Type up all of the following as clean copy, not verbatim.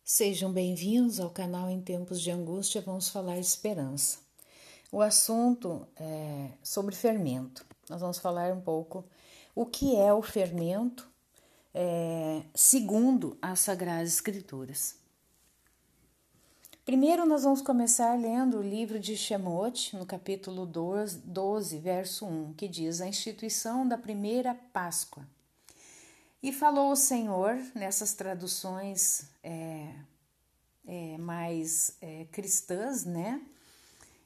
Sejam bem-vindos ao canal Em Tempos de Angústia, vamos falar de esperança. O assunto é sobre fermento. Nós vamos falar um pouco o que é o fermento segundo as Sagradas Escrituras. Primeiro nós vamos começar lendo o livro de Shemot, no capítulo 12, verso 1, que diz a instituição da primeira Páscoa. E falou o Senhor, nessas traduções mais cristãs, né?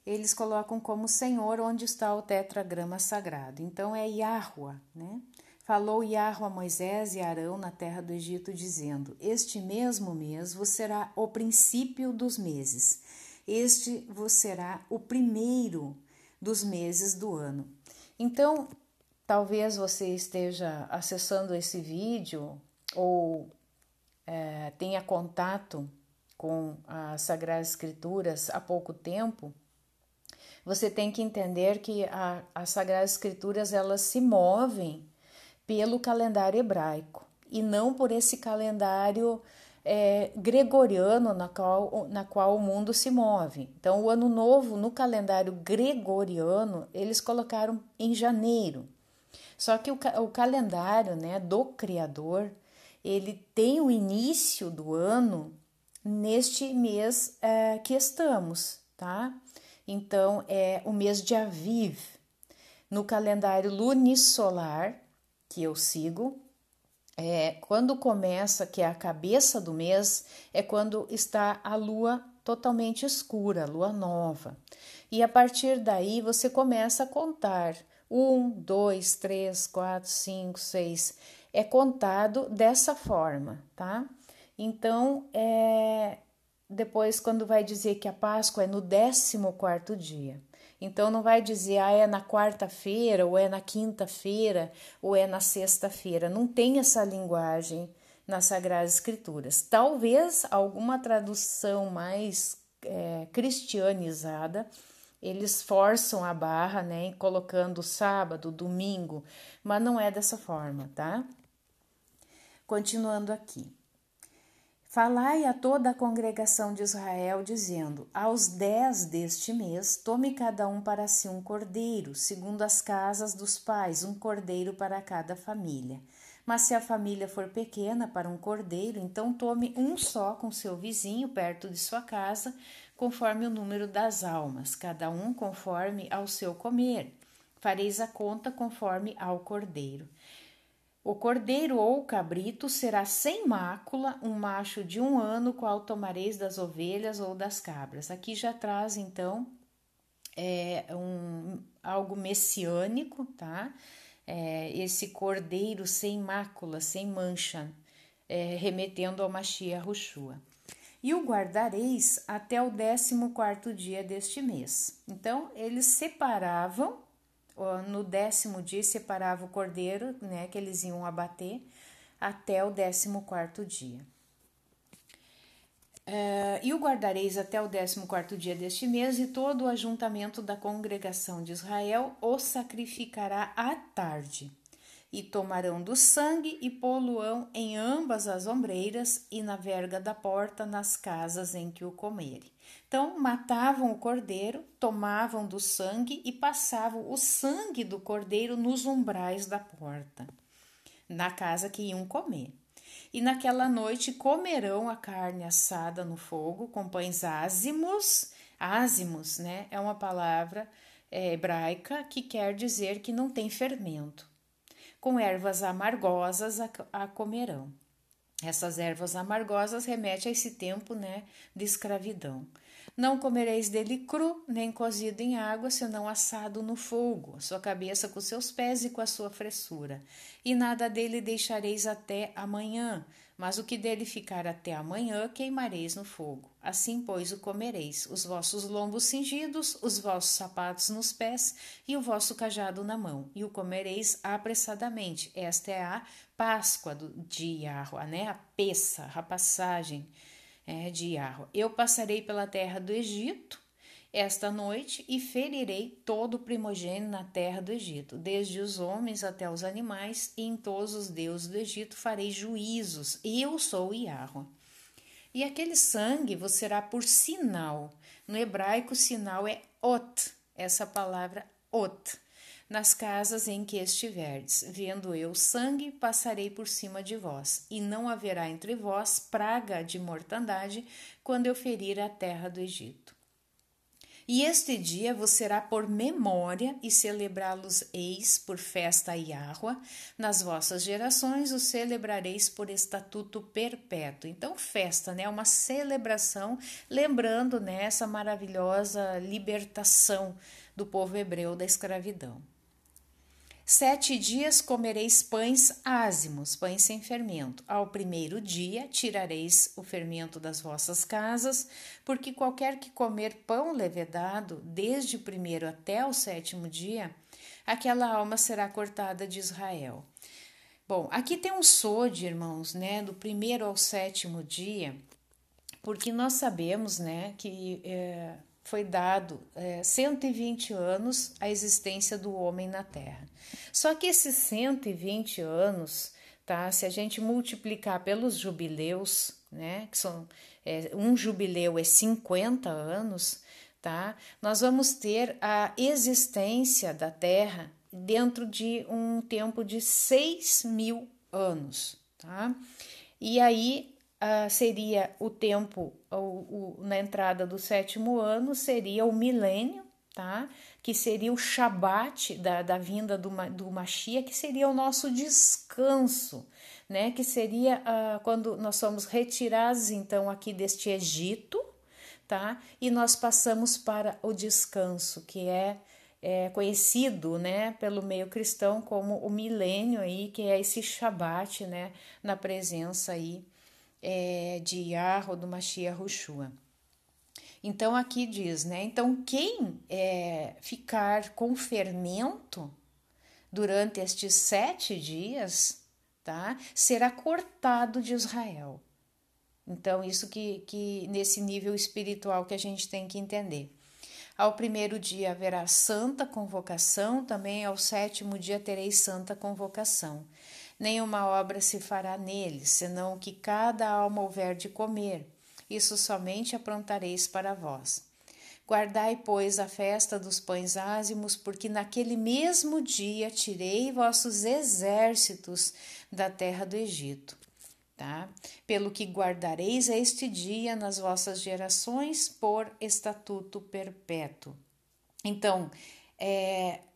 Eles colocam como Senhor onde está o tetragrama sagrado. Então é Yahua, né? Falou Yahua a Moisés e Arão na terra do Egito, dizendo: Este mesmo mês vos será o princípio dos meses. Este vos será o primeiro dos meses do ano. Então, talvez você esteja acessando esse vídeo ou tenha contato com as Sagradas Escrituras há pouco tempo. Você tem que entender que as Sagradas Escrituras elas se movem pelo calendário hebraico e não por esse calendário gregoriano na qual o mundo se move. Então, o Ano Novo no calendário gregoriano eles colocaram em janeiro. Só que o calendário, né, do Criador, ele tem o início do ano neste mês que estamos, tá? Então, é o mês de Aviv. No calendário lunisolar, que eu sigo, quando começa, que é a cabeça do mês, é quando está a lua totalmente escura, a lua nova. E a partir daí você começa a contar. 1, 2, 3, 4, 5, 6. É contado dessa forma, tá? Então, depois quando vai dizer que a Páscoa é no 14º dia. Então não vai dizer, é na quarta-feira, ou é na quinta-feira, ou é na sexta-feira. Não tem essa linguagem nas Sagradas Escrituras. Talvez alguma tradução mais cristianizada, eles forçam a barra, né, colocando sábado, domingo, mas não é dessa forma, tá? Continuando aqui. Falai a toda a congregação de Israel, dizendo: aos 10 deste mês, tome cada um para si um cordeiro, segundo as casas dos pais, um cordeiro para cada família. Mas se a família for pequena para um cordeiro, então tome um só com seu vizinho perto de sua casa, conforme o número das almas, cada um conforme ao seu comer. Fareis a conta conforme ao cordeiro. O cordeiro ou cabrito será sem mácula, um macho de 1 ano, qual tomareis das ovelhas ou das cabras. Aqui já traz, então, algo messiânico, tá? Esse cordeiro sem mácula, sem mancha, remetendo ao Mashiach Yahushua. E o guardareis até o 14º dia deste mês. Então, eles separavam. No 10º dia separava o cordeiro, né, que eles iam abater, até o 14º dia. E o guardareis até o 14º dia deste mês, e todo o ajuntamento da congregação de Israel o sacrificará à tarde. E tomarão do sangue e pô-lo-ão em ambas as ombreiras e na verga da porta, nas casas em que o comerem. Então, matavam o cordeiro, tomavam do sangue e passavam o sangue do cordeiro nos umbrais da porta, na casa que iam comer. E naquela noite comerão a carne assada no fogo com pães ázimos. Ázimos, né, é uma palavra hebraica que quer dizer que não tem fermento. Com ervas amargosas a comerão. Essas ervas amargosas remetem a esse tempo, né, de escravidão. Não comereis dele cru, nem cozido em água, senão assado no fogo, a sua cabeça com seus pés e com a sua fressura. E nada dele deixareis até amanhã, mas o que dele ficar até amanhã queimareis no fogo. Assim, pois, o comereis, os vossos lombos cingidos, os vossos sapatos nos pés e o vosso cajado na mão, e o comereis apressadamente. Esta é a Páscoa de Yahua, né? A Pessa, a passagem de Yahua. Eu passarei pela terra do Egito esta noite e ferirei todo o primogênito na terra do Egito, desde os homens até os animais, e em todos os deuses do Egito farei juízos. Eu sou Yahua. E aquele sangue vos será por sinal. No hebraico, sinal é ot, essa palavra ot. Nas casas em que estiverdes, vendo eu sangue, passarei por cima de vós, e não haverá entre vós praga de mortandade quando eu ferir a terra do Egito. E este dia vos será por memória, e celebrá-los eis por festa a Iahua. Nas vossas gerações o celebrareis por estatuto perpétuo. Então, festa, né? Uma celebração, lembrando, né, essa maravilhosa libertação do povo hebreu da escravidão. 7 dias comereis pães ázimos, pães sem fermento. Ao primeiro dia tirareis o fermento das vossas casas, porque qualquer que comer pão levedado, desde o primeiro até o 7º dia, aquela alma será cortada de Israel. Bom, aqui tem um sode, irmãos, né, do primeiro ao 7º dia, porque nós sabemos, né, que foi dado 120 anos a existência do homem na Terra. Só que esses 120 anos, tá? Se a gente multiplicar pelos jubileus, né? Que são um jubileu é 50 anos, tá? Nós vamos ter a existência da Terra dentro de um tempo de 6.000 anos, tá? E aí seria o tempo, na entrada do 7º ano, seria o milênio, tá? Que seria o Shabat da vinda do Mashiach, que seria o nosso descanso, né? Que seria quando nós somos retirados, então, aqui deste Egito, tá? E nós passamos para o descanso, que é conhecido, né, pelo meio cristão como o milênio aí, que é esse Shabat, né, na presença aí de Yahweh, do Mashiach Hushua. Então aqui diz, né? Então quem ficar com fermento durante estes 7 dias, tá? Será cortado de Israel. Então isso que nesse nível espiritual que a gente tem que entender. Ao primeiro dia haverá santa convocação, também ao 7º dia tereis santa convocação. Nenhuma obra se fará neles, senão que cada alma houver de comer. Isso somente aprontareis para vós. Guardai, pois, a festa dos pães ázimos, porque naquele mesmo dia tirei vossos exércitos da terra do Egito. Tá? Pelo que guardareis este dia nas vossas gerações por estatuto perpétuo. Então,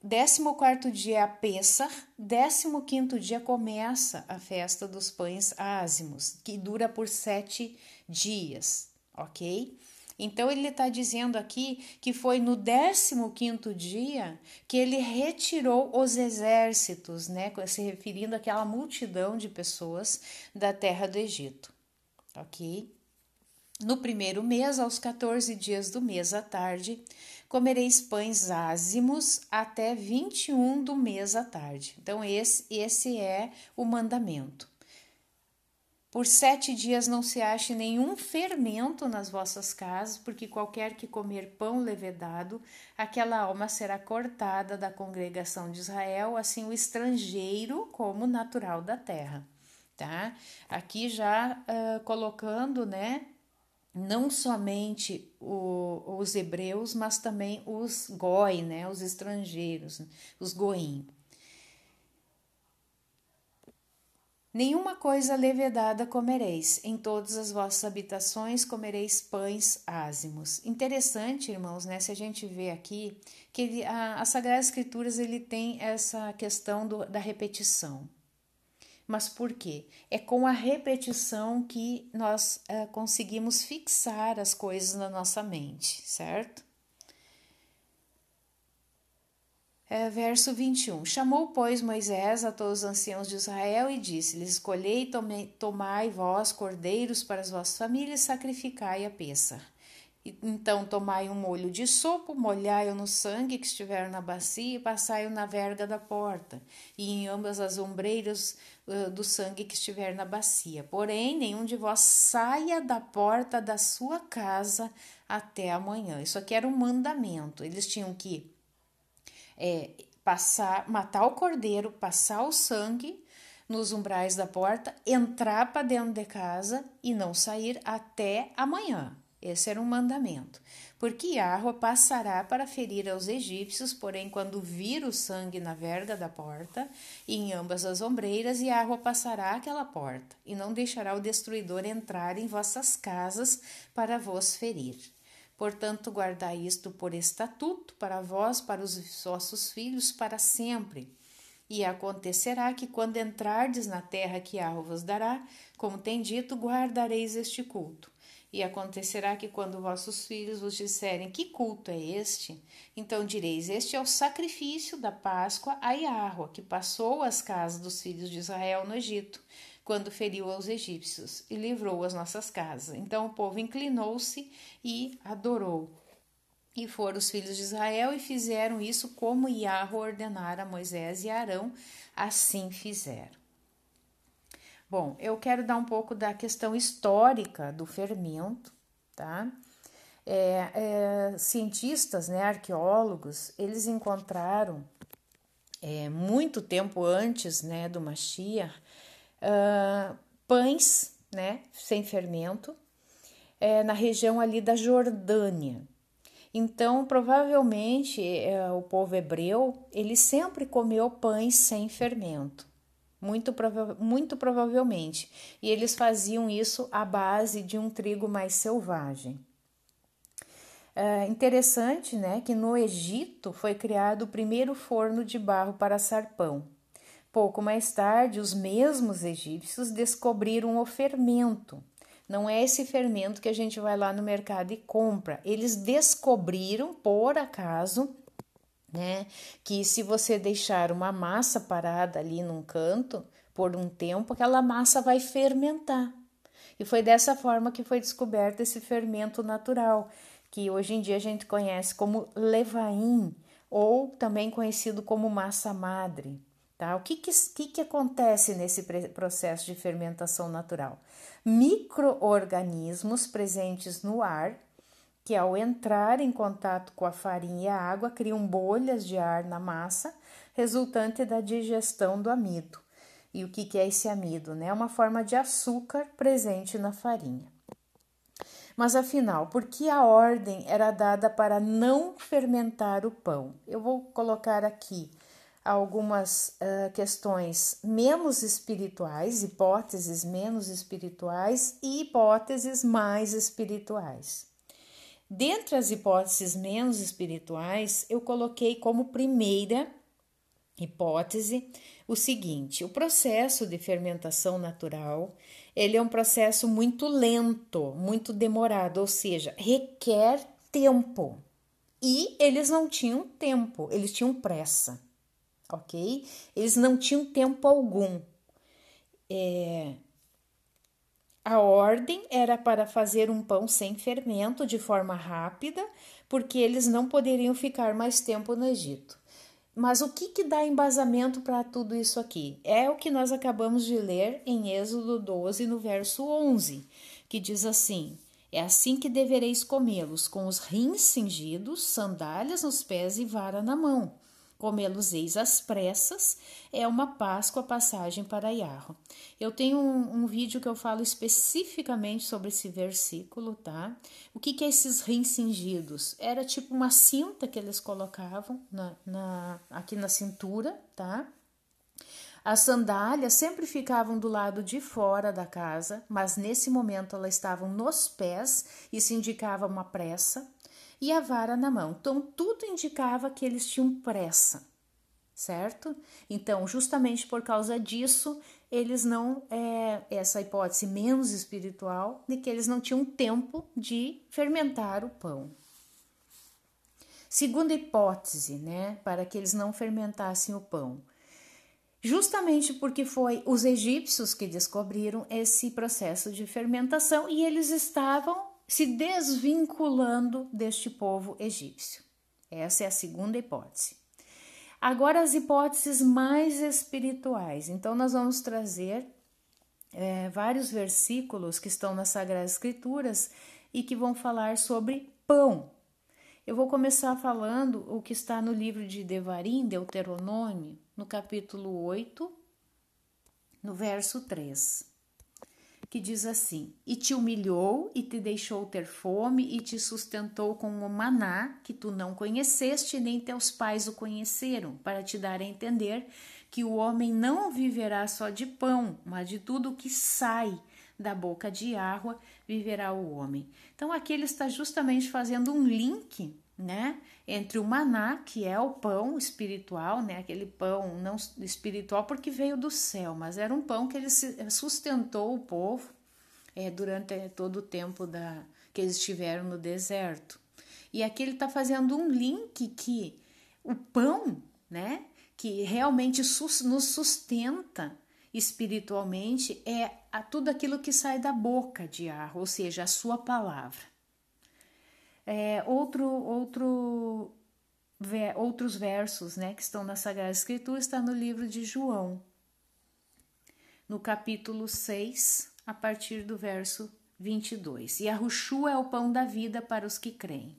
14º dia é a Pessah, 15º dia começa a festa dos pães ázimos, que dura por 7 dias, ok? Então, ele está dizendo aqui que foi no 15º dia que ele retirou os exércitos, né? Se referindo àquela multidão de pessoas da terra do Egito, ok? No primeiro mês, aos 14 dias do mês à tarde, comereis pães ázimos até 21 do mês à tarde. Então, esse é o mandamento. Por 7 dias não se ache nenhum fermento nas vossas casas, porque qualquer que comer pão levedado, aquela alma será cortada da congregação de Israel, assim o estrangeiro como natural da terra. Tá? Aqui já colocando, né? Não somente os hebreus, mas também os goi, né, os estrangeiros, os goim. Nenhuma coisa levedada comereis, em todas as vossas habitações comereis pães ázimos. Interessante, irmãos, né, se a gente vê aqui, que as Sagradas Escrituras ele tem essa questão da repetição. Mas por quê? É com a repetição que nós conseguimos fixar as coisas na nossa mente, certo? Verso 21. Chamou, pois, Moisés a todos os anciãos de Israel e disse-lhes: Escolhei e tomai vós cordeiros para as vossas famílias, sacrificai a Pessah. Então tomai um molho de sopo, molhai-o no sangue que estiver na bacia e passai-o na verga da porta, e em ambas as ombreiras do sangue que estiver na bacia. Porém, nenhum de vós saia da porta da sua casa até amanhã. Isso aqui era um mandamento. Eles tinham que matar o cordeiro, passar o sangue nos umbrais da porta, entrar para dentro de casa e não sair até amanhã. Esse era um mandamento. Porque Yahweh passará para ferir aos egípcios, porém, quando vir o sangue na verga da porta e em ambas as ombreiras, Yahweh passará aquela porta, e não deixará o destruidor entrar em vossas casas para vos ferir. Portanto, guardai isto por estatuto para vós, para os vossos filhos, para sempre. E acontecerá que, quando entrardes na terra que Yahweh vos dará, como tem dito, guardareis este culto. E acontecerá que, quando vossos filhos vos disserem que culto é este, então direis: este é o sacrifício da Páscoa a Yahweh, que passou as casas dos filhos de Israel no Egito, quando feriu aos egípcios e livrou as nossas casas. Então o povo inclinou-se e adorou. E foram os filhos de Israel e fizeram isso como Yahweh ordenara a Moisés e Arão, assim fizeram. Bom, eu quero dar um pouco da questão histórica do fermento, tá? Cientistas, né, arqueólogos, eles encontraram, muito tempo antes, né, do Mashiach, pães, né, sem fermento, na região ali da Jordânia. Então, provavelmente, o povo hebreu, ele sempre comeu pães sem fermento. Muito provavelmente. E eles faziam isso à base de um trigo mais selvagem. Interessante, né, que no Egito foi criado o primeiro forno de barro para assar pão. Pouco mais tarde, os mesmos egípcios descobriram o fermento. Não é esse fermento que a gente vai lá no mercado e compra. Eles descobriram, por acaso, né, que se você deixar uma massa parada ali num canto por um tempo, aquela massa vai fermentar. E foi dessa forma que foi descoberto esse fermento natural, que hoje em dia a gente conhece como levain, ou também conhecido como massa madre. Tá? O que acontece nesse processo de fermentação natural? Micro-organismos presentes no ar, que ao entrar em contato com a farinha e a água, criam bolhas de ar na massa, resultante da digestão do amido. E o que é esse amido? É uma forma de açúcar presente na farinha. Mas afinal, por que a ordem era dada para não fermentar o pão? Eu vou colocar aqui algumas questões menos espirituais, hipóteses menos espirituais e hipóteses mais espirituais. Dentre as hipóteses menos espirituais, eu coloquei como primeira hipótese o seguinte: o processo de fermentação natural, ele é um processo muito lento, muito demorado, ou seja, requer tempo. E eles não tinham tempo, eles tinham pressa, ok? Eles não tinham tempo algum. A ordem era para fazer um pão sem fermento de forma rápida, porque eles não poderiam ficar mais tempo no Egito. Mas o que dá embasamento para tudo isso aqui? É o que nós acabamos de ler em Êxodo 12, no verso 11, que diz assim: é assim que devereis comê-los, com os rins cingidos, sandálias nos pés e vara na mão. Comê-los-eis às pressas, é uma Páscoa, passagem para Yahweh. Eu tenho um vídeo que eu falo especificamente sobre esse versículo, tá? O que é esses rins cingidos? Era tipo uma cinta que eles colocavam aqui na cintura, tá? As sandálias sempre ficavam do lado de fora da casa, mas nesse momento elas estavam nos pés, isso indicava uma pressa, e a vara na mão. Então, tudo indicava que eles tinham pressa, certo? Então, justamente por causa disso, eles não, essa hipótese menos espiritual, de que eles não tinham tempo de fermentar o pão. Segunda hipótese, né, para que eles não fermentassem o pão. Justamente porque foi os egípcios que descobriram esse processo de fermentação e eles estavam se desvinculando deste povo egípcio. Essa é a segunda hipótese. Agora as hipóteses mais espirituais. Então nós vamos trazer vários versículos que estão nas Sagradas Escrituras e que vão falar sobre pão. Eu vou começar falando o que está no livro de Devarim, Deuteronômio, no capítulo 8, no verso 3, que diz assim: e te humilhou e te deixou ter fome e te sustentou com o maná que tu não conheceste, nem teus pais o conheceram, para te dar a entender que o homem não viverá só de pão, mas de tudo o que sai da boca de Yahweh viverá o homem. Então aqui ele está justamente fazendo um link, né, entre o maná, que é o pão espiritual, né, aquele pão não espiritual porque veio do céu, mas era um pão que ele sustentou o povo durante todo o tempo que eles estiveram no deserto. E aqui ele está fazendo um link que o pão, né, que realmente nos sustenta espiritualmente é tudo aquilo que sai da boca de Yahweh, ou seja, a sua palavra. Outros versos, né, que estão na Sagrada Escritura está no livro de João, no capítulo 6, a partir do verso 22. E Yahushua é o pão da vida para os que creem.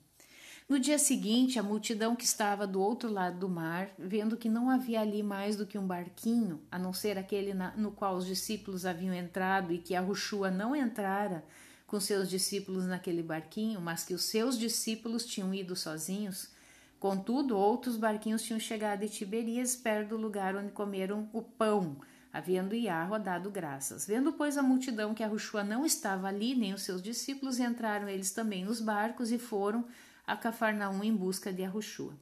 No dia seguinte, a multidão que estava do outro lado do mar, vendo que não havia ali mais do que um barquinho, a não ser aquele no qual os discípulos haviam entrado e que Yahushua não entrara com seus discípulos naquele barquinho, mas que os seus discípulos tinham ido sozinhos. Contudo, outros barquinhos tinham chegado de Tiberíades, perto do lugar onde comeram o pão, havendo Yahweh dado graças. Vendo, pois, a multidão que Yahushua não estava ali, nem os seus discípulos, entraram eles também nos barcos e foram a Cafarnaum em busca de Yahushua.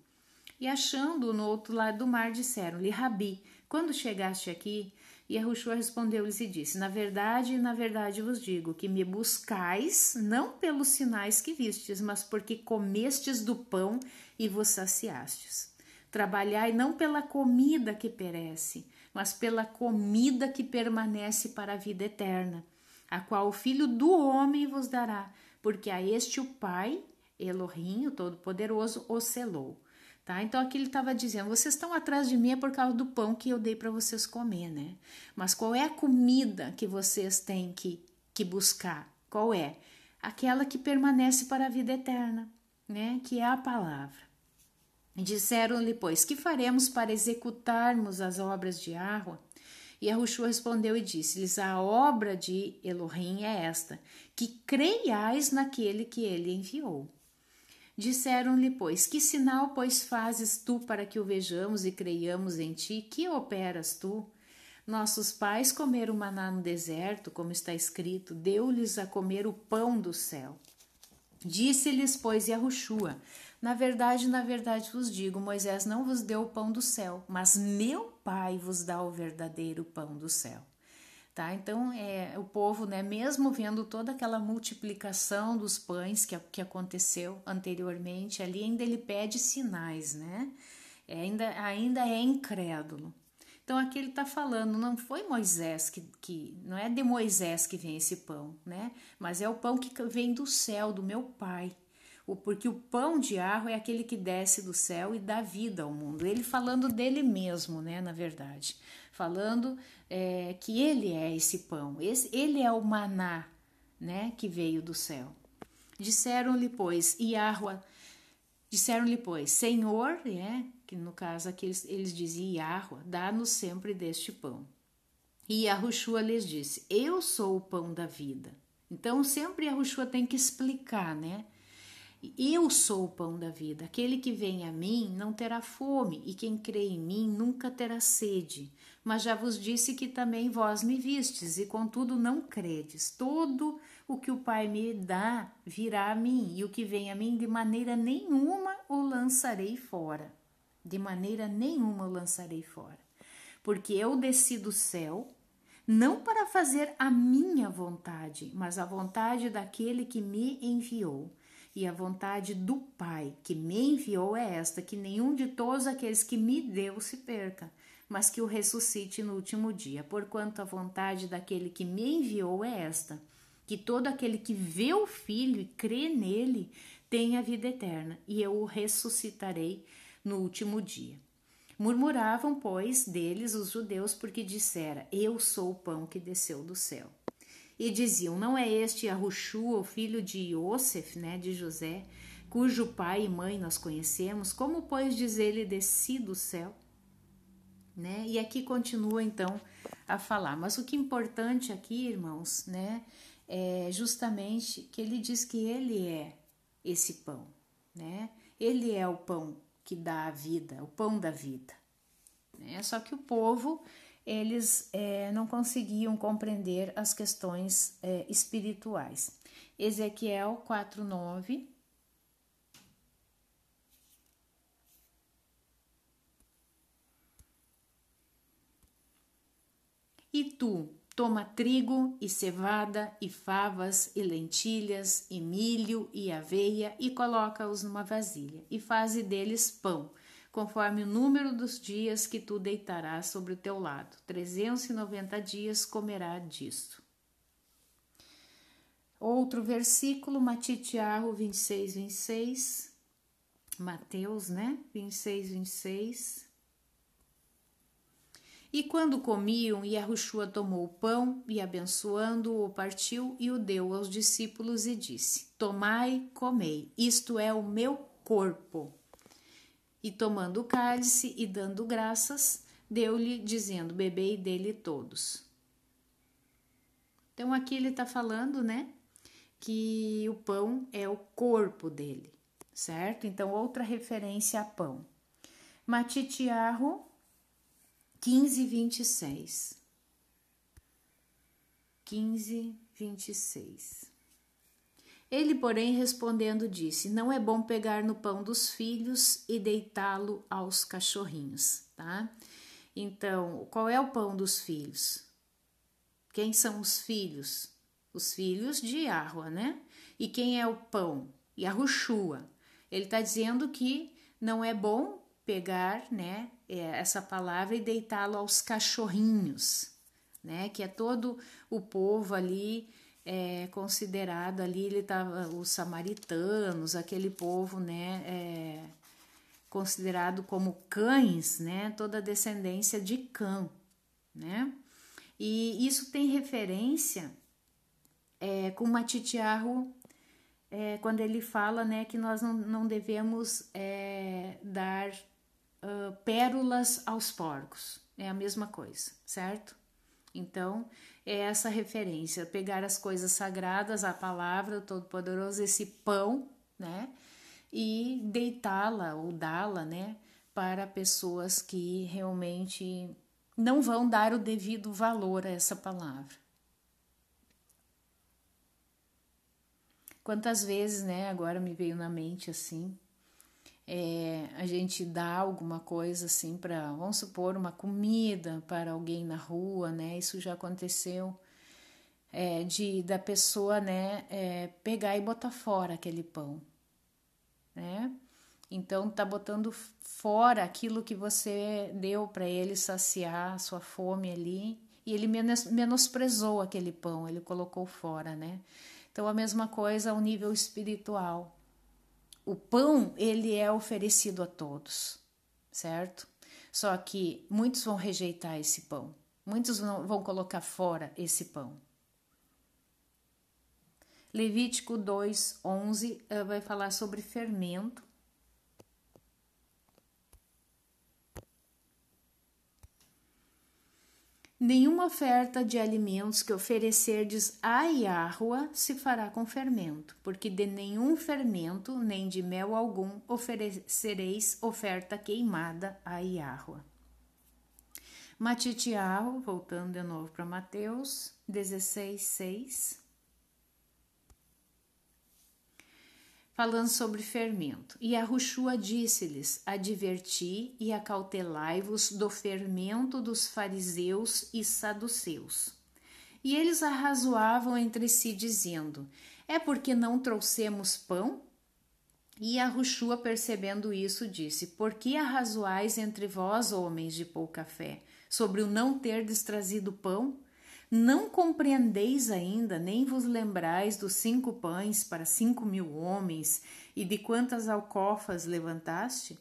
E achando-o no outro lado do mar, disseram-lhe: Rabi, quando chegaste aqui? E Yahushua respondeu-lhes e disse: na verdade vos digo, que me buscais, não pelos sinais que vistes, mas porque comestes do pão e vos saciastes. Trabalhai não pela comida que perece, mas pela comida que permanece para a vida eterna, a qual o Filho do Homem vos dará, porque a este o Pai, Elohim, o Todo-Poderoso, o selou. Tá? Então aqui ele estava dizendo: vocês estão atrás de mim é por causa do pão que eu dei para vocês comer, né? Mas qual é a comida que vocês têm que buscar? Qual é? Aquela que permanece para a vida eterna, né? Que é a palavra. Disseram-lhe, pois, que faremos para executarmos as obras de Yahweh? E Yahushua respondeu e disse-lhes: a obra de Elohim é esta, que creiais naquele que ele enviou. Disseram-lhe, pois, que sinal, pois, fazes tu para que o vejamos e creiamos em ti? Que operas tu? Nossos pais comeram maná no deserto, como está escrito, deu-lhes a comer o pão do céu. Disse-lhes, pois, Yahushua: na verdade vos digo, Moisés não vos deu o pão do céu, mas meu Pai vos dá o verdadeiro pão do céu. Tá? Então, o povo, né, mesmo vendo toda aquela multiplicação dos pães que aconteceu anteriormente, ali ainda ele pede sinais, né? Ainda é incrédulo. Então, aqui ele está falando, não foi Moisés não é de Moisés que vem esse pão, né? Mas é o pão que vem do céu, do meu Pai. Porque o pão de Yahweh é aquele que desce do céu e dá vida ao mundo. Ele falando dele mesmo, né, na verdade. Falando que ele é esse pão. Ele é o maná, né, que veio do céu. Disseram-lhe, pois, Senhor, que no caso aqui eles diziam Yahweh, dá-nos sempre deste pão. E Yahushua lhes disse: eu sou o pão da vida. Então sempre Yahushua tem que explicar, né? Eu sou o pão da vida. Aquele que vem a mim não terá fome, e quem crê em mim nunca terá sede. Mas já vos disse que também vós me vistes, e contudo não credes. Todo o que o Pai me dá virá a mim, e o que vem a mim de maneira nenhuma o lançarei fora. De maneira nenhuma o lançarei fora. Porque eu desci do céu, não para fazer a minha vontade, mas a vontade daquele que me enviou. E a vontade do Pai que me enviou é esta, que nenhum de todos aqueles que me deu se perca, mas que o ressuscite no último dia. Porquanto a vontade daquele que me enviou é esta, que todo aquele que vê o Filho e crê nele tenha a vida eterna, e eu o ressuscitarei no último dia. Murmuravam, pois, deles os judeus, porque dissera: eu sou o pão que desceu do céu. E diziam: não é este Yahushua, o filho de Iosef, né, de José, cujo pai e mãe nós conhecemos? Como, pois, diz ele, desci do céu? Né? E aqui continua, então, a falar. Mas o que é importante aqui, irmãos, né, é justamente que ele diz que ele é esse pão, né? Ele é o pão que dá a vida, o pão da vida, né? Só que o povo, eles não conseguiam compreender as questões espirituais. Ezequiel 4:9. E tu, toma trigo e cevada e favas e lentilhas e milho e aveia e coloca-os numa vasilha e faze deles pão, conforme o número dos dias que tu deitarás sobre o teu lado. 390 dias comerá disto. Outro versículo, Matitiarro 26:26. Mateus, né? 26:26. E quando comiam, Yahushua tomou o pão e, abençoando-o, partiu e o deu aos discípulos e disse: Tomai, comei, isto é o meu corpo. E tomando o cálice e dando graças, deu-lhe, dizendo: Bebei dele todos. Então aqui ele está falando, né, que o pão é o corpo dele, certo? Então outra referência a pão. Matitiarro 15:26. 15:26. Ele, porém, respondendo, disse: Não é bom pegar no pão dos filhos e deitá-lo aos cachorrinhos, tá? Então, qual é o pão dos filhos? Quem são os filhos? Os filhos de Yahua, né? E quem é o pão? Yahushua. Ele está dizendo que não é bom pegar, né, essa palavra e deitá-lo aos cachorrinhos, né, que é todo o povo ali considerado ali, ele tava, os samaritanos, aquele povo, né, considerado como cães, né, toda a descendência de Cã, né, e isso tem referência com Matitiarro, quando ele fala, né, que nós não devemos dar pérolas aos porcos, é a mesma coisa, certo? Então, é essa referência, pegar as coisas sagradas, a palavra do Todo-Poderoso, esse pão, né, e deitá-la ou dá-la, né, para pessoas que realmente não vão dar o devido valor a essa palavra. Quantas vezes, né, agora me veio na mente assim, a gente dá alguma coisa assim para, vamos supor, uma comida para alguém na rua, né? Isso já aconteceu, da pessoa, né, pegar e botar fora aquele pão, né? Então tá botando fora aquilo que você deu para ele saciar a sua fome ali, e ele menosprezou aquele pão, ele colocou fora, né? Então a mesma coisa ao nível espiritual. O pão, ele é oferecido a todos, certo? Só que muitos vão rejeitar esse pão. Muitos vão colocar fora esse pão. Levítico 2:11 vai falar sobre fermento. Nenhuma oferta de alimentos que oferecerdes a Yahua se fará com fermento, porque de nenhum fermento, nem de mel algum, oferecereis oferta queimada a Yahua. Matitiarro, voltando de novo para Mateus 16:6. Falando sobre fermento. E Yahushua disse-lhes: Adverti e acautelai-vos do fermento dos fariseus e saduceus. E eles arrazoavam entre si, dizendo: É porque não trouxemos pão? E Yahushua, percebendo isso, disse: Por que arrazoais entre vós, homens de pouca fé, sobre o não terdes trazido pão? Não compreendeis ainda, nem vos lembrais dos 5 pães para 5.000 homens e de quantas alcofas levantaste?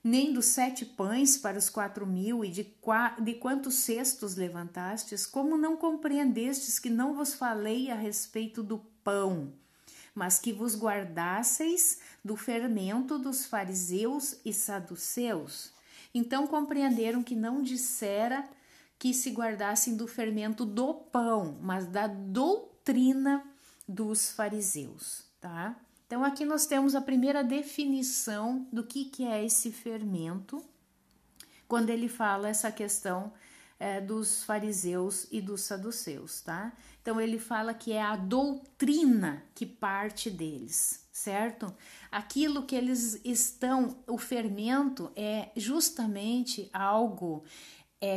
Nem dos 7 pães para os 4.000 e de quantos cestos levantastes? Como não compreendestes que não vos falei a respeito do pão, mas que vos guardasseis do fermento dos fariseus e saduceus? Então compreenderam que não dissera que se guardassem do fermento do pão, mas da doutrina dos fariseus, tá? Então aqui nós temos a primeira definição do que é esse fermento, quando ele fala essa questão dos fariseus e dos saduceus, tá? Então ele fala que é a doutrina que parte deles, certo? Aquilo que eles estão, o fermento é justamente algo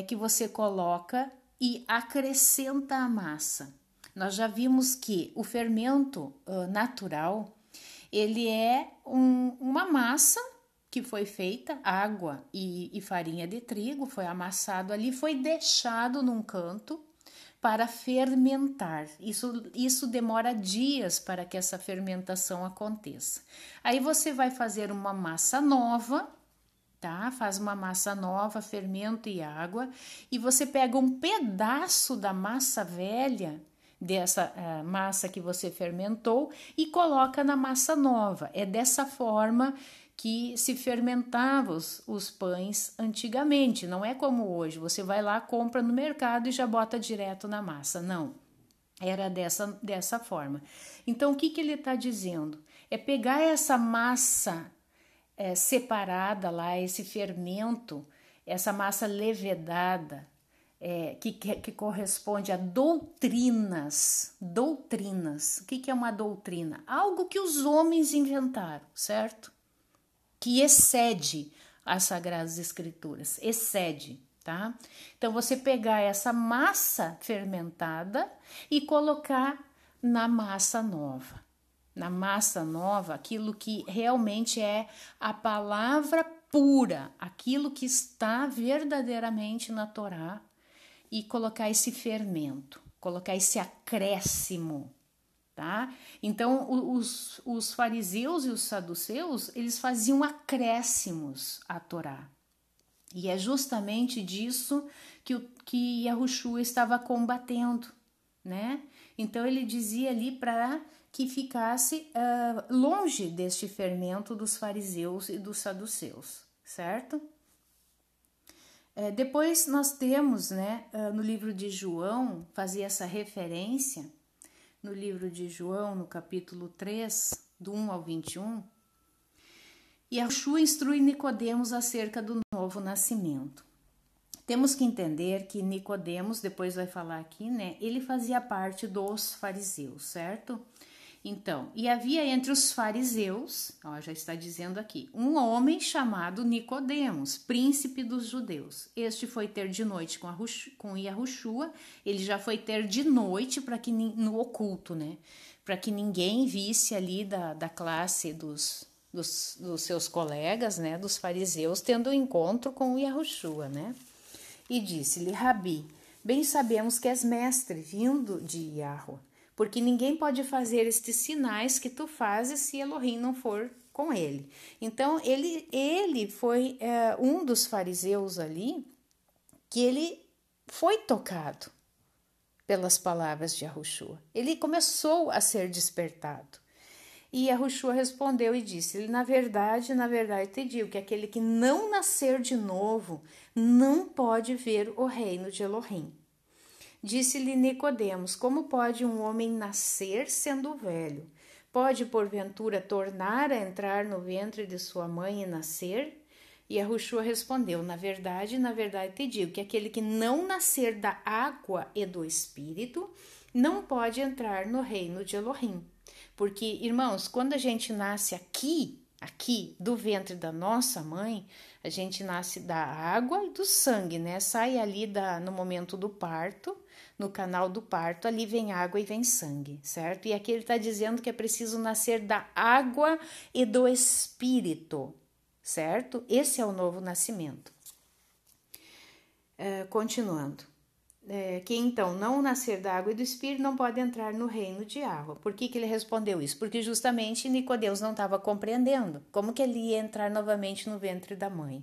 que você coloca e acrescenta a massa. Nós já vimos que o fermento natural, ele é uma massa que foi feita, água e farinha de trigo, foi amassado ali, foi deixado num canto para fermentar. Isso demora dias para que essa fermentação aconteça. Aí você vai fazer uma massa nova, tá? Faz uma massa nova, fermento e água, e você pega um pedaço da massa velha, dessa massa que você fermentou, e coloca na massa nova. É dessa forma que se fermentavam os pães antigamente, não é como hoje, você vai lá, compra no mercado e já bota direto na massa, não, era dessa forma. Então o que ele está dizendo? É pegar essa massa separada lá, esse fermento, essa massa levedada, que corresponde a doutrinas. O que é uma doutrina? Algo que os homens inventaram, certo? Que excede as Sagradas Escrituras, excede, tá? Então, você pegar essa massa fermentada e colocar na massa nova. Na massa nova, aquilo que realmente é a palavra pura, aquilo que está verdadeiramente na Torá, e colocar esse fermento, colocar esse acréscimo, tá? Então, os fariseus e os saduceus, eles faziam acréscimos à Torá. E é justamente disso que Yahushua estava combatendo, né? Então, ele dizia ali para que ficasse longe deste fermento dos fariseus e dos saduceus, certo? Depois nós temos, né, no livro de João, fazia essa referência, no livro de João, no capítulo 3, do 1 ao 21, e Yahushua instrui Nicodemos acerca do novo nascimento. Temos que entender que Nicodemos, depois vai falar aqui, né, ele fazia parte dos fariseus, certo? Então, e havia entre os fariseus, já está dizendo aqui, um homem chamado Nicodemos, príncipe dos judeus. Este foi ter de noite com Yahushua, ele já foi ter de noite para que no oculto, né? Para que ninguém visse ali da classe dos seus colegas, né? Dos fariseus, tendo um encontro com Yahushua, né? E disse-lhe, Rabi, bem sabemos que és mestre vindo de Yahweh, porque ninguém pode fazer estes sinais que tu fazes se Elohim não for com ele. Então, ele foi um dos fariseus ali que ele foi tocado pelas palavras de Yahushua. Ele começou a ser despertado. E Yahushua respondeu e disse, na verdade te digo que aquele que não nascer de novo não pode ver o reino de Elohim. Disse-lhe Nicodemos, como pode um homem nascer sendo velho? Pode, porventura, tornar a entrar no ventre de sua mãe e nascer? E Yahushua respondeu, na verdade te digo, que aquele que não nascer da água e do Espírito, não pode entrar no reino de Elohim. Porque, irmãos, quando a gente nasce aqui do ventre da nossa mãe, a gente nasce da água e do sangue, né? Sai ali no momento do parto, no canal do parto, ali vem água e vem sangue, certo? E aqui ele está dizendo que é preciso nascer da água e do Espírito, certo? Esse é o novo nascimento. Continuando. Que então não nascer da água e do Espírito não pode entrar no reino de Yahweh. Por que ele respondeu isso? Porque justamente Nicodemos não estava compreendendo como que ele ia entrar novamente no ventre da mãe.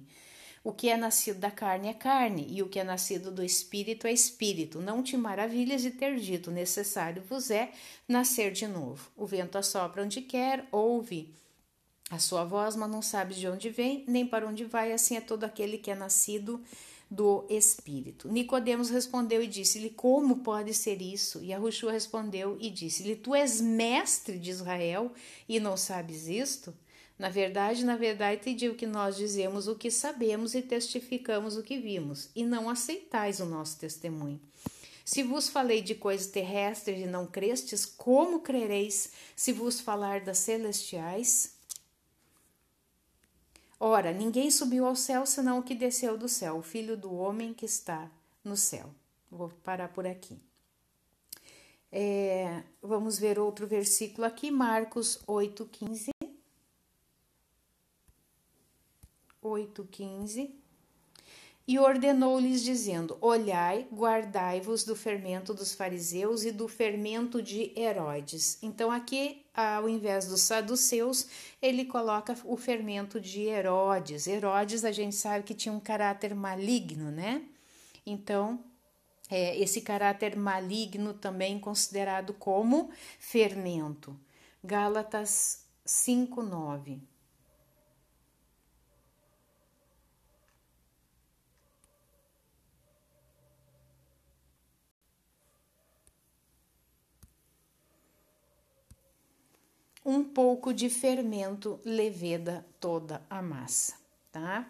O que é nascido da carne é carne, e o que é nascido do Espírito é Espírito. Não te maravilhas de ter dito, necessário vos é nascer de novo. O vento assopra onde quer, ouve a sua voz, mas não sabes de onde vem, nem para onde vai, assim é todo aquele que é nascido do Espírito. Nicodemos respondeu e disse-lhe, como pode ser isso? E Yahushua respondeu e disse-lhe, tu és mestre de Israel e não sabes isto? Na verdade, te digo que nós dizemos o que sabemos e testificamos o que vimos, e não aceitais o nosso testemunho. Se vos falei de coisas terrestres e não crestes, como crereis se vos falar das celestiais? Ora, ninguém subiu ao céu senão o que desceu do céu, o Filho do homem que está no céu. Vou parar por aqui. Vamos ver outro versículo aqui, Marcos 8,15. 8,15. E ordenou-lhes dizendo, olhai, guardai-vos do fermento dos fariseus e do fermento de Herodes. Então aqui, ao invés dos saduceus, ele coloca o fermento de Herodes. Herodes, a gente sabe que tinha um caráter maligno, né? Então, esse caráter maligno também considerado como fermento. Gálatas 5:9. Um pouco de fermento leveda toda a massa, tá?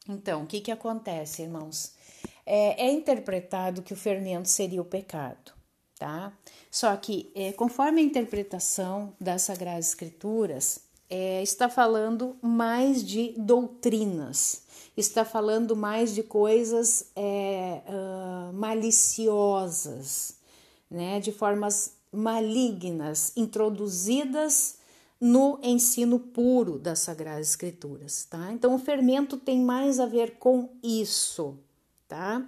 Então, o que acontece, irmãos? É interpretado que o fermento seria o pecado, tá? Só que, conforme a interpretação das Sagradas Escrituras, está falando mais de doutrinas, está falando mais de coisas maliciosas, né? De formas malignas introduzidas no ensino puro das Sagradas Escrituras, tá? Então, o fermento tem mais a ver com isso, tá?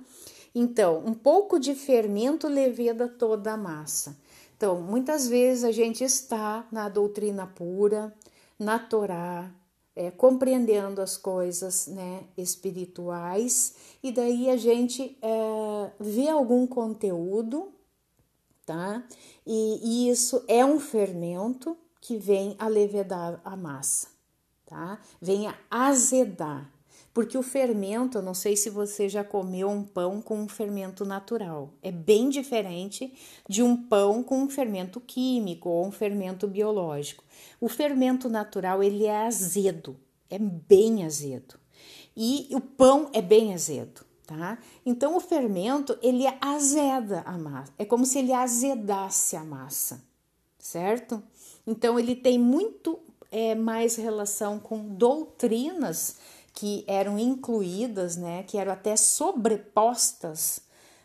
Então, um pouco de fermento leveda toda a massa. Então, muitas vezes a gente está na doutrina pura, na Torá, compreendendo as coisas, né, espirituais, e daí a gente vê algum conteúdo, tá? E isso é um fermento que vem a levedar a massa, tá? Vem a azedar. Porque o fermento, eu não sei se você já comeu um pão com um fermento natural. É bem diferente de um pão com um fermento químico ou um fermento biológico. O fermento natural, ele é azedo, é bem azedo. E o pão é bem azedo. Tá? Então, o fermento, ele azeda a massa. É como se ele azedasse a massa, certo? Então, ele tem muito mais relação com doutrinas que eram incluídas, né? Que eram até sobrepostas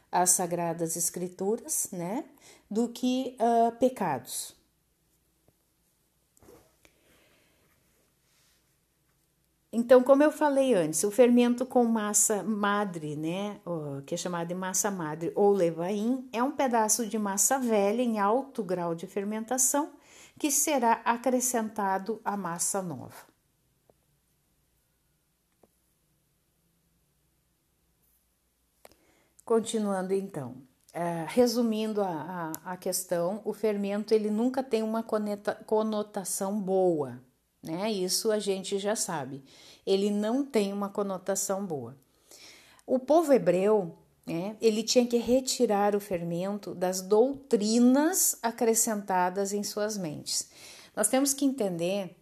às Sagradas Escrituras, né? Do que pecados. Então, como eu falei antes, o fermento com massa madre, né, que é chamado de massa madre ou levain, é um pedaço de massa velha em alto grau de fermentação que será acrescentado à massa nova. Continuando então, resumindo a questão, o fermento ele nunca tem uma conotação boa, né? Isso a gente já sabe. Ele não tem uma conotação boa. O povo hebreu, né, ele tinha que retirar o fermento das doutrinas acrescentadas em suas mentes. Nós temos que entender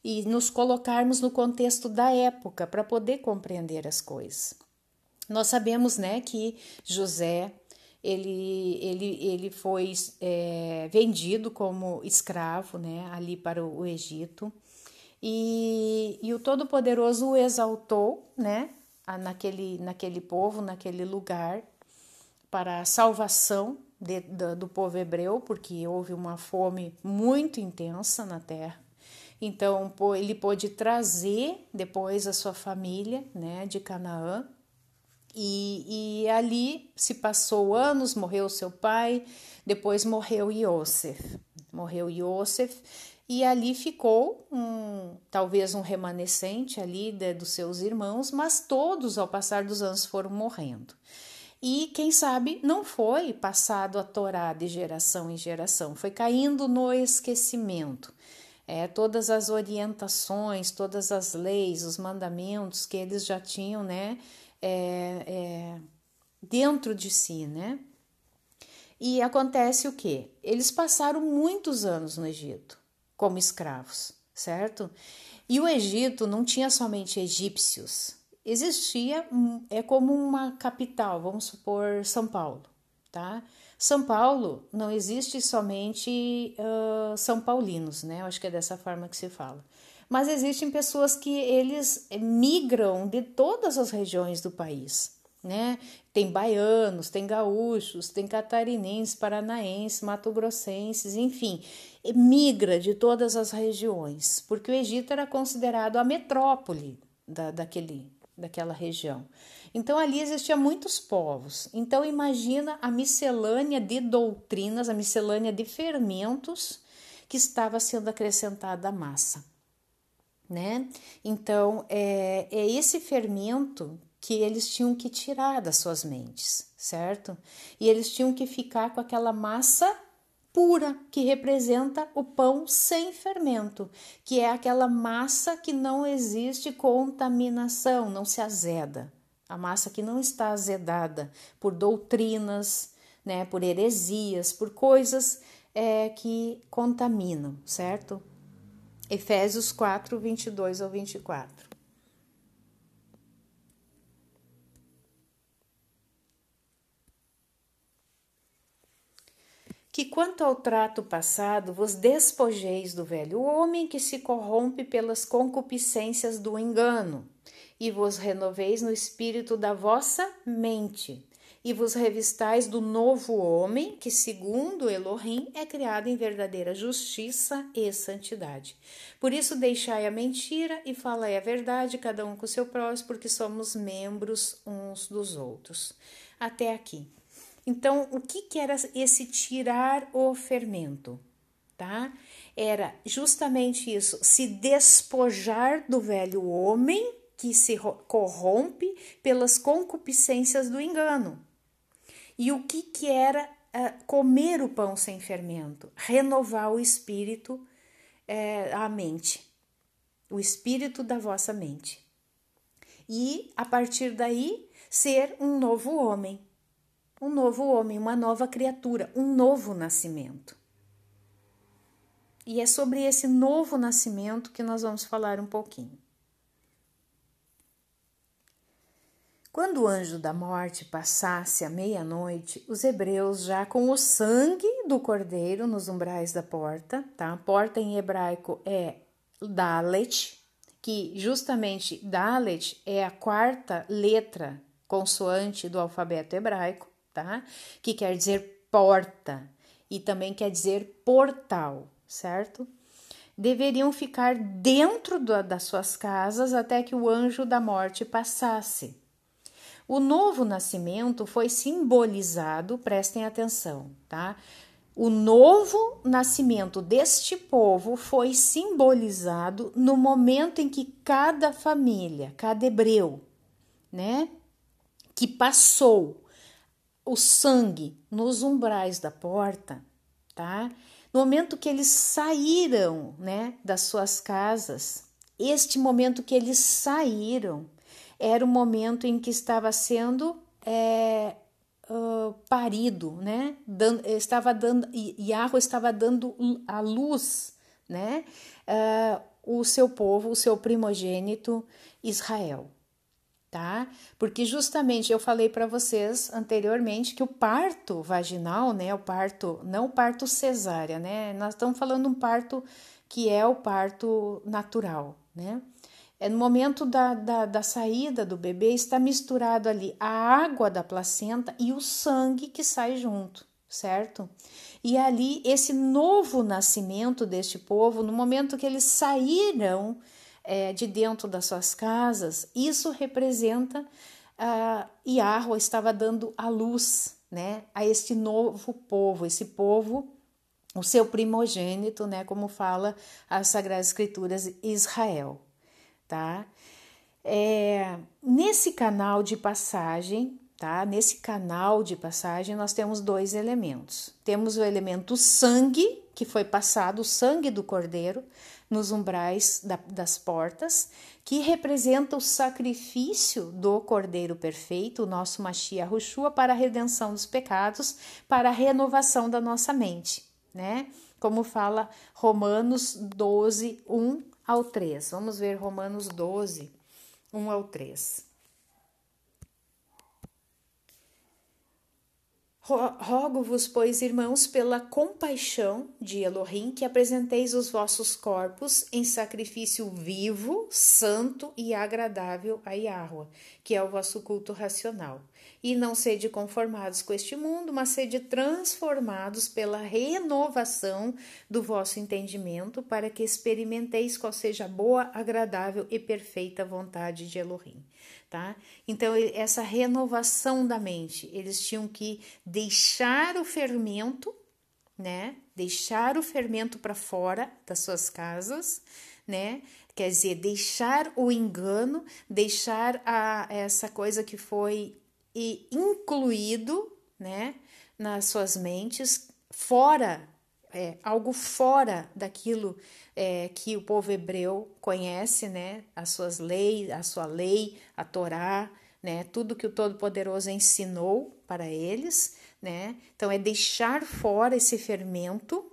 e nos colocarmos no contexto da época para poder compreender as coisas. Nós sabemos, né, que José ele foi vendido como escravo, né, ali para o Egito. E o Todo-Poderoso o exaltou, né, naquele povo, naquele lugar, para a salvação do povo hebreu, porque houve uma fome muito intensa na terra. Então, ele pôde trazer depois a sua família, né, de Canaã, e ali se passou anos, morreu seu pai, depois morreu Iosef. E ali ficou talvez um remanescente ali dos seus irmãos, mas todos ao passar dos anos foram morrendo. E quem sabe não foi passado a Torá de geração em geração, foi caindo no esquecimento. Todas as orientações, todas as leis, os mandamentos que eles já tinham, né, dentro de si, né? E acontece o quê? Eles passaram muitos anos no Egito como escravos, certo? E o Egito não tinha somente egípcios, existia, é como uma capital, vamos supor São Paulo, tá? São Paulo não existe somente São Paulinos, né? Eu acho que é dessa forma que se fala. Mas existem pessoas que eles migram de todas as regiões do país, né? Tem baianos, tem gaúchos, tem catarinenses, paranaenses, mato-grossenses, enfim, migra de todas as regiões, porque o Egito era considerado a metrópole daquela região. Então ali existiam muitos povos. Então imagina a miscelânea de doutrinas, a miscelânea de fermentos que estava sendo acrescentada à massa, né? Então é esse fermento que eles tinham que tirar das suas mentes, certo? E eles tinham que ficar com aquela massa pura, que representa o pão sem fermento, que é aquela massa que não existe contaminação, não se azeda. A massa que não está azedada por doutrinas, né, por heresias, por coisas que contaminam, certo? Efésios 4, 22 ao 24. Que quanto ao trato passado, vos despojeis do velho homem que se corrompe pelas concupiscências do engano, e vos renoveis no espírito da vossa mente, e vos revistais do novo homem, que segundo Elohim é criado em verdadeira justiça e santidade. Por isso deixai a mentira e falai a verdade, cada um com o seu próximo, porque somos membros uns dos outros. Até aqui. Então, o que era esse tirar o fermento, tá? Era justamente isso, se despojar do velho homem que se corrompe pelas concupiscências do engano. E o que era comer o pão sem fermento? Renovar o espírito, a mente, o espírito da vossa mente. E, a partir daí, ser um novo homem. Um novo homem, uma nova criatura, um novo nascimento. E é sobre esse novo nascimento que nós vamos falar um pouquinho. Quando o anjo da morte passasse à meia-noite, os hebreus, já com o sangue do cordeiro nos umbrais da porta, tá? A porta em hebraico é Dalet, que justamente Dalet é a quarta letra consoante do alfabeto hebraico, tá? Que quer dizer porta e também quer dizer portal, certo? Deveriam ficar dentro das suas casas até que o anjo da morte passasse. O novo nascimento foi simbolizado, prestem atenção, tá? O novo nascimento deste povo foi simbolizado no momento em que cada família, cada hebreu, né, que passou o sangue nos umbrais da porta, tá? No momento que eles saíram, né, das suas casas, este momento que eles saíram era o momento em que estava sendo parido, né? Yahweh estava dando à luz, né? O seu povo, o seu primogênito Israel. Tá? Porque justamente eu falei para vocês anteriormente que o parto vaginal, né, o parto, não o parto cesárea, né, nós estamos falando de um parto que é o parto natural, né, no momento da saída do bebê está misturado ali a água da placenta e o sangue que sai junto, certo? E ali esse novo nascimento deste povo, no momento que eles saíram de dentro das suas casas, isso representa Yahweh estava dando a luz, né, a este novo povo, esse povo, o seu primogênito, né, como fala as Sagradas Escrituras, Israel, tá? Nesse canal de passagem, tá? Nesse canal de passagem nós temos dois elementos. Temos o elemento sangue, que foi passado o sangue do cordeiro nos umbrais das portas, que representa o sacrifício do cordeiro perfeito, o nosso Mashiach Yahushua, para a redenção dos pecados, para a renovação da nossa mente, né? Como fala Romanos 12, 1 ao 3. Vamos ver Romanos 12, 1 ao 3. Rogo-vos, pois, irmãos, pela compaixão de Elohim, que apresenteis os vossos corpos em sacrifício vivo, santo e agradável a Yahweh, que é o vosso culto racional. E não sede conformados com este mundo, mas sede transformados pela renovação do vosso entendimento, para que experimenteis qual seja a boa, agradável e perfeita vontade de Elohim. Tá? Então, essa renovação da mente, eles tinham que deixar o fermento, né? Deixar o fermento para fora das suas casas, né? Quer dizer, deixar o engano, deixar essa coisa que foi incluído, né? Nas suas mentes, fora, algo fora daquilo que o povo hebreu conhece, né? As suas leis, a sua lei, a Torá, né? Tudo que o Todo-Poderoso ensinou para eles, né? Então, é deixar fora esse fermento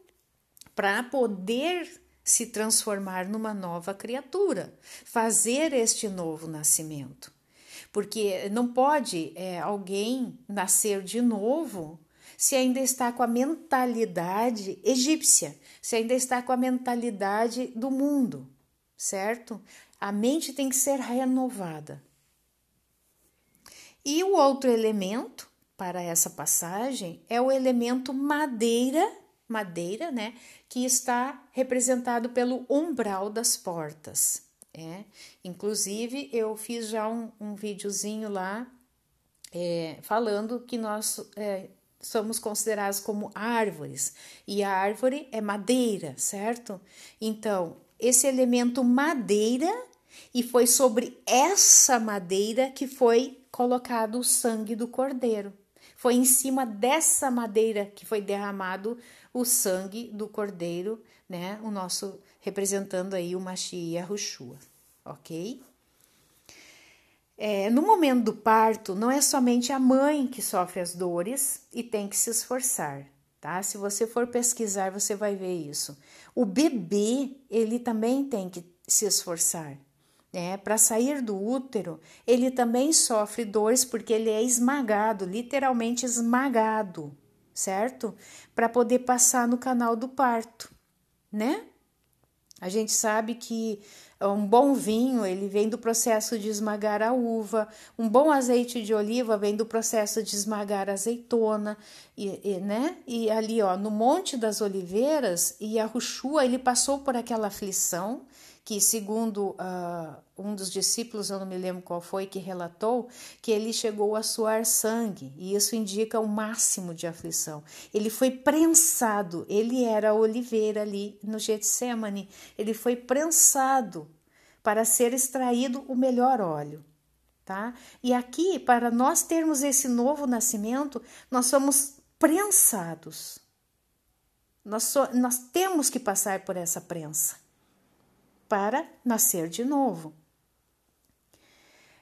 para poder se transformar numa nova criatura, fazer este novo nascimento. Porque não pode alguém nascer de novo se ainda está com a mentalidade egípcia, se ainda está com a mentalidade do mundo, certo? A mente tem que ser renovada. E o outro elemento para essa passagem é o elemento madeira, né, que está representado pelo umbral das portas. Inclusive, eu fiz já um videozinho lá falando que nós somos considerados como árvores, e a árvore é madeira, certo? Então, esse elemento madeira, e foi sobre essa madeira que foi colocado o sangue do cordeiro. Foi em cima dessa madeira que foi derramado o sangue do cordeiro, né? O nosso, representando aí o Mashiach Yahushua, ok? No momento do parto, não é somente a mãe que sofre as dores e tem que se esforçar, tá? Se você for pesquisar, você vai ver isso. O bebê, ele também tem que se esforçar, né? Para sair do útero, ele também sofre dores porque ele é esmagado, literalmente esmagado, certo? Para poder passar no canal do parto, né? A gente sabe que um bom vinho, ele vem do processo de esmagar a uva, um bom azeite de oliva vem do processo de esmagar a azeitona, né? E ali, ó, no Monte das Oliveiras, Yahushua, ele passou por aquela aflição, que segundo um dos discípulos, eu não me lembro qual foi, que relatou que ele chegou a suar sangue, e isso indica o máximo de aflição. Ele foi prensado, ele era a oliveira ali no Getsemane, ele foi prensado para ser extraído o melhor óleo, tá? E aqui, para nós termos esse novo nascimento, nós somos prensados. Nós temos que passar por essa prensa para nascer de novo.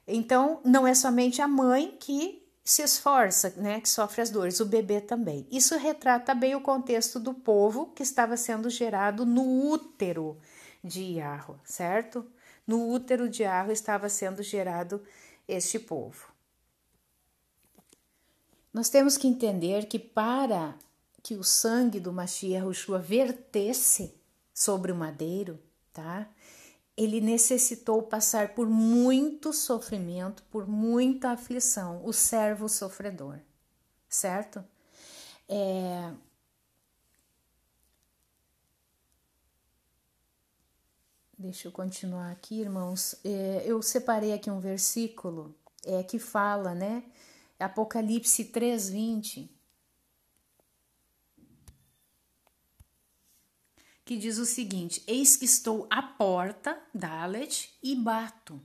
Então, não é somente a mãe que se esforça, né, que sofre as dores, o bebê também. Isso retrata bem o contexto do povo que estava sendo gerado no útero de Yahweh, certo? No útero de Yahweh estava sendo gerado este povo. Nós temos que entender que para que o sangue do Mashiach Yahushua vertesse sobre o madeiro, tá? Ele necessitou passar por muito sofrimento, por muita aflição, o servo sofredor, certo? Deixa eu continuar aqui, irmãos. Eu separei aqui um versículo que fala, né? Apocalipse 3:20. Que diz o seguinte: eis que estou à porta, Dalet, e bato.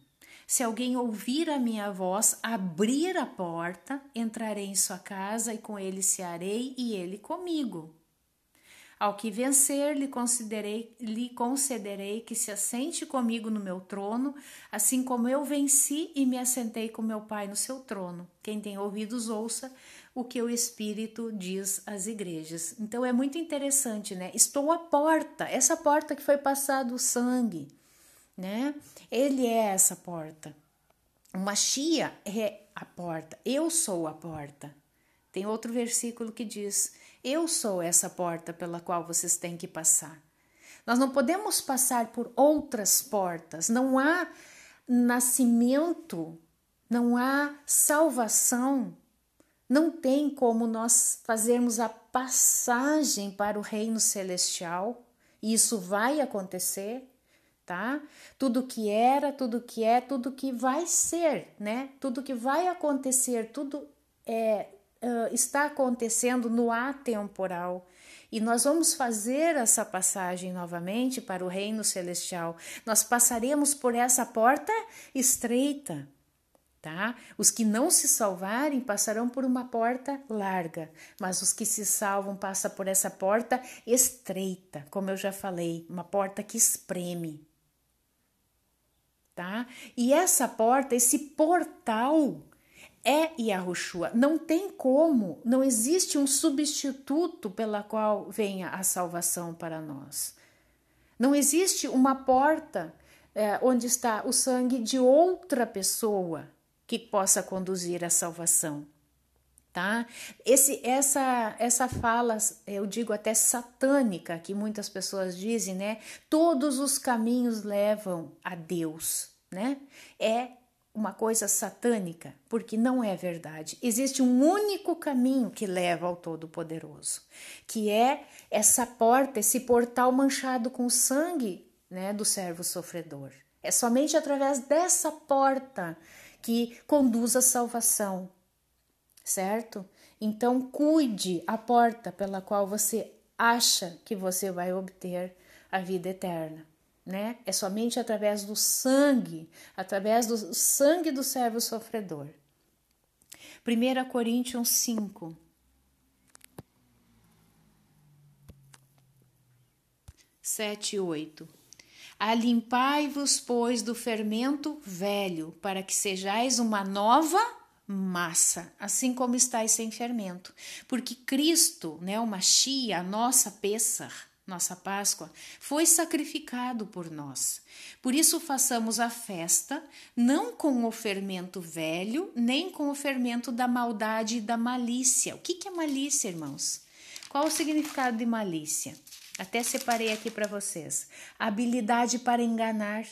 Se alguém ouvir a minha voz, abrir a porta, entrarei em sua casa e com ele cearei e ele comigo. Ao que vencer, lhe concederei que se assente comigo no meu trono, assim como eu venci e me assentei com meu Pai no seu trono. Quem tem ouvidos, ouça o que o Espírito diz às igrejas. Então é muito interessante, né? Estou à porta, essa porta que foi passado o sangue, né? Ele é essa porta. O Mashiach é a porta, eu sou a porta. Tem outro versículo que diz: eu sou essa porta pela qual vocês têm que passar. Nós não podemos passar por outras portas, não há nascimento, não há salvação, não tem como nós fazermos a passagem para o reino celestial, e isso vai acontecer, tá? Tudo que era, tudo que é, tudo que vai ser, né? Tudo que vai acontecer, tudo está acontecendo no atemporal. E nós vamos fazer essa passagem novamente para o reino celestial. Nós passaremos por essa porta estreita, tá? Os que não se salvarem passarão por uma porta larga, mas os que se salvam passam por essa porta estreita, como eu já falei, uma porta que espreme, tá? E essa porta, esse portal é Yahushua. Não tem como, não existe um substituto pela qual venha a salvação para nós. Não existe uma porta onde está o sangue de outra pessoa que possa conduzir à salvação, tá? Essa fala, eu digo até satânica, que muitas pessoas dizem, né? Todos os caminhos levam a Deus, né? É uma coisa satânica, porque não é verdade. Existe um único caminho que leva ao Todo-Poderoso, que é essa porta, esse portal manchado com sangue, né, do servo sofredor. É somente através dessa porta que conduz à salvação, certo? Então, cuide a porta pela qual você acha que você vai obter a vida eterna, né? É somente através do sangue do servo sofredor. 1 Coríntios 5. 7 e 8. Alimpai-vos, pois, do fermento velho, para que sejais uma nova massa, assim como estáis sem fermento. Porque Cristo, né, o Mashiach, a nossa Pêssar, nossa Páscoa, foi sacrificado por nós. Por isso façamos a festa, não com o fermento velho, nem com o fermento da maldade e da malícia. O que é malícia, irmãos? Qual o significado de malícia? Até separei aqui para vocês. Habilidade para enganar,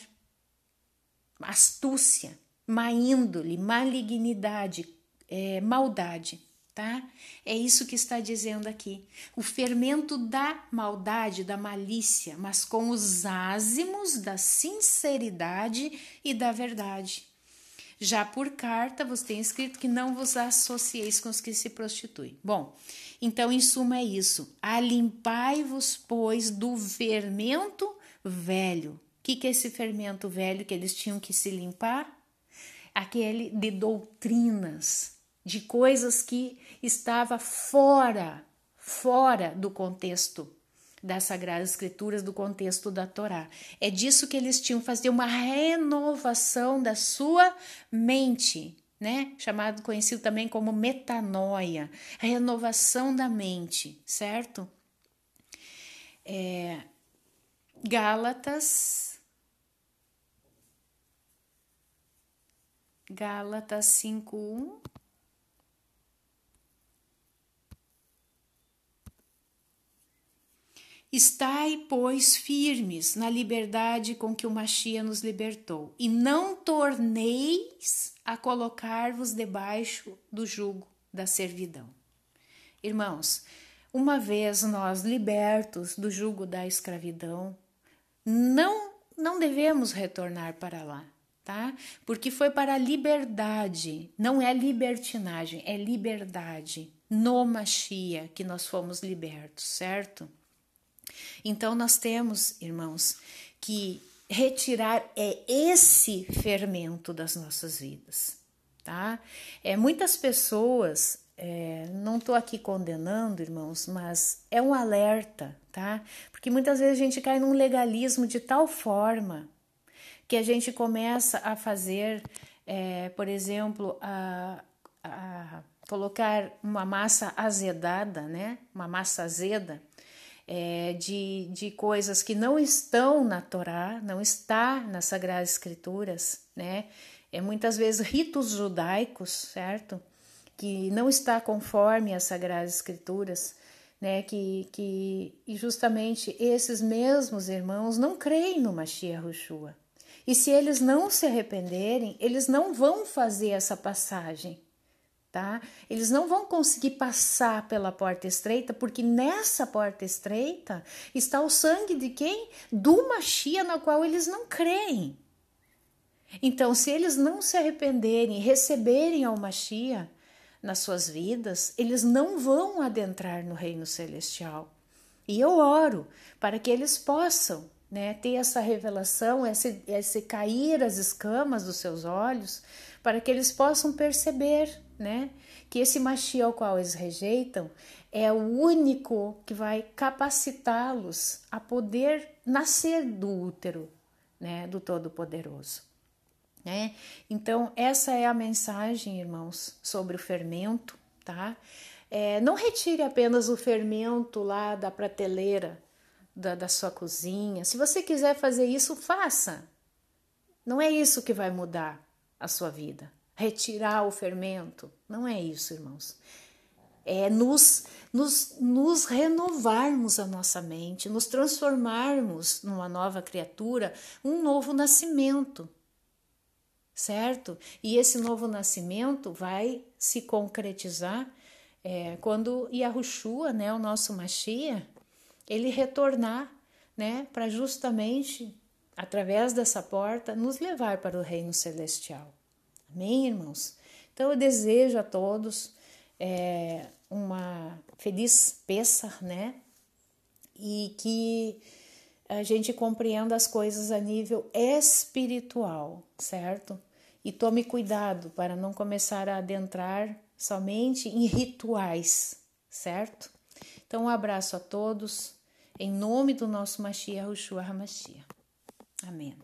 astúcia, má índole, malignidade, maldade, tá? É isso que está dizendo aqui. O fermento da maldade, da malícia, mas com os ázimos da sinceridade e da verdade. Já por carta, vos tem escrito que não vos associeis com os que se prostituem. Bom, então, em suma é isso. Alimpai-vos, pois, do fermento velho. O que é esse fermento velho que eles tinham que se limpar? Aquele de doutrinas, de coisas que estava fora do contexto das Sagradas Escrituras, do contexto da Torá. É disso que eles tinham que fazer uma renovação da sua mente, né? Conhecido também como metanoia, renovação da mente, certo? Gálatas 5:1. Estai, pois, firmes na liberdade com que o Mashiach nos libertou, e não torneis a colocar-vos debaixo do jugo da servidão. Irmãos, uma vez nós libertos do jugo da escravidão, não devemos retornar para lá, tá? Porque foi para a liberdade, não é libertinagem, é liberdade no Mashiach que nós fomos libertos, certo? Então nós temos, irmãos, que retirar esse fermento das nossas vidas, tá? Muitas pessoas não estou aqui condenando, irmãos, mas é um alerta, tá? Porque muitas vezes a gente cai num legalismo de tal forma que a gente começa a fazer, por exemplo, a colocar uma massa azedada, né? Uma massa azeda de coisas que não estão na Torá, não está nas Sagradas Escrituras, né? Muitas vezes ritos judaicos, certo? Que não está conforme as Sagradas Escrituras, né? E justamente esses mesmos irmãos não creem no Mashiach Yahushua. E se eles não se arrependerem, eles não vão fazer essa passagem, tá? Eles não vão conseguir passar pela porta estreita, porque nessa porta estreita está o sangue de quem? Do Mashiach, na qual eles não creem. Então, se eles não se arrependerem, receberem ao Mashiach nas suas vidas, eles não vão adentrar no reino celestial. E eu oro para que eles possam, né, ter essa revelação, esse cair as escamas dos seus olhos, para que eles possam perceber, né, que esse Mashiach ao qual eles rejeitam é o único que vai capacitá-los a poder nascer do útero, né, do Todo-Poderoso. Então, essa é a mensagem, irmãos, sobre o fermento, tá? Não retire apenas o fermento lá da prateleira da sua cozinha. Se você quiser fazer isso, faça. Não é isso que vai mudar a sua vida. Retirar o fermento. Não é isso, irmãos. É nos renovarmos a nossa mente, nos transformarmos numa nova criatura, um novo nascimento. Certo? E esse novo nascimento vai se concretizar quando Yahushua, né, o nosso Mashiach, ele retornar, né, para justamente, através dessa porta, nos levar para o reino celestial. Amém, irmãos? Então eu desejo a todos uma feliz Pêssar, né? E que a gente compreenda as coisas a nível espiritual, certo? E tome cuidado para não começar a adentrar somente em rituais, certo? Então, um abraço a todos, em nome do nosso Mashiach Yahushua HaMashiach. Amém.